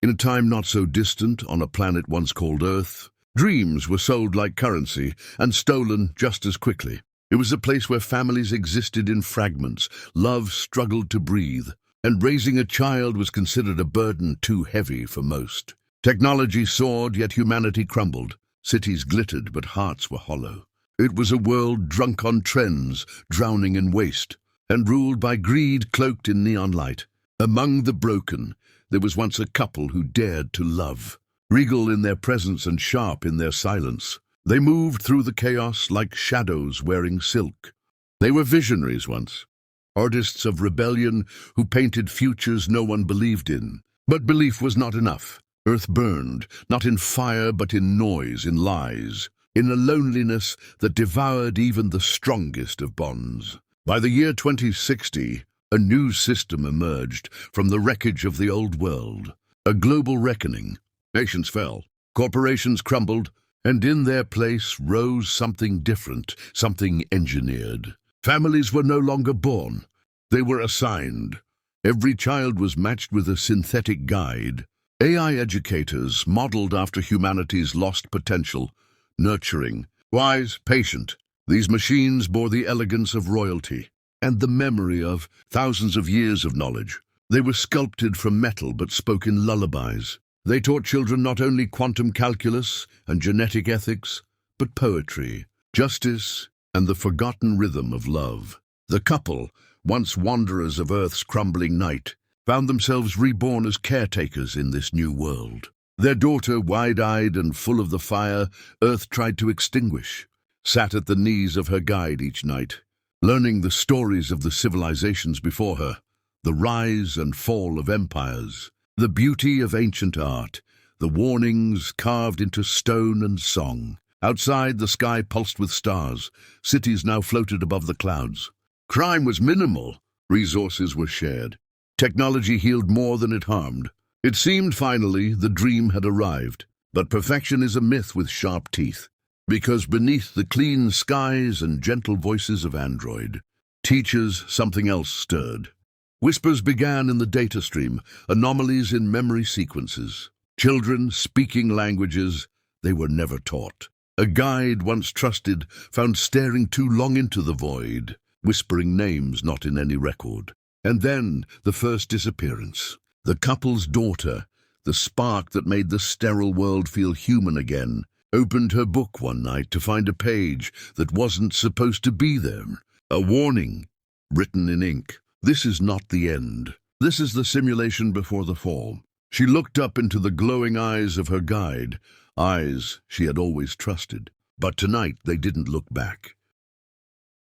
In a time not so distant, on a planet once called Earth, dreams were sold like currency and stolen just as quickly. It was a place where families existed in fragments, love struggled to breathe, and raising a child was considered a burden too heavy for most. Technology soared, yet humanity crumbled. Cities glittered, but hearts were hollow. It was a world drunk on trends, drowning in waste, and ruled by greed cloaked in neon light. Among the broken, there was once a couple who dared to love. Regal in their presence and sharp in their silence, they moved through the chaos like shadows wearing silk. They were visionaries once, artists of rebellion who painted futures no one believed in. But belief was not enough. Earth burned, not in fire but in noise, in lies, in a loneliness that devoured even the strongest of bonds. By the year 2060, a new system emerged from the wreckage of the old world. A global reckoning. Nations fell, corporations crumbled, and in their place rose something different, something engineered. Families were no longer born. They were assigned. Every child was matched with a synthetic guide. AI educators modeled after humanity's lost potential, nurturing, wise, patient. These machines bore the elegance of royalty and the memory of thousands of years of knowledge. They were sculpted from metal but spoke in lullabies. They taught children not only quantum calculus and genetic ethics, but poetry, justice, and the forgotten rhythm of love. The couple, once wanderers of Earth's crumbling night, found themselves reborn as caretakers in this new world. Their daughter, wide-eyed and full of the fire Earth tried to extinguish, sat at the knees of her guide each night, learning the stories of the civilizations before her, the rise and fall of empires, the beauty of ancient art, the warnings carved into stone and song. Outside, the sky pulsed with stars. Cities now floated above the clouds. Crime was minimal. Resources were shared. Technology healed more than it harmed. It seemed finally the dream had arrived. But perfection is a myth with sharp teeth. Because beneath the clean skies and gentle voices of Android, teachers, something else stirred. Whispers began in the data stream, anomalies in memory sequences. Children speaking languages they were never taught. A guide once trusted found staring too long into the void, whispering names not in any record. And then the first disappearance. The couple's daughter, the spark that made the sterile world feel human again, opened her book one night to find a page that wasn't supposed to be there. A warning, written in ink. This is not the end. This is the simulation before the fall. She looked up into the glowing eyes of her guide, eyes she had always trusted. But tonight they didn't look back.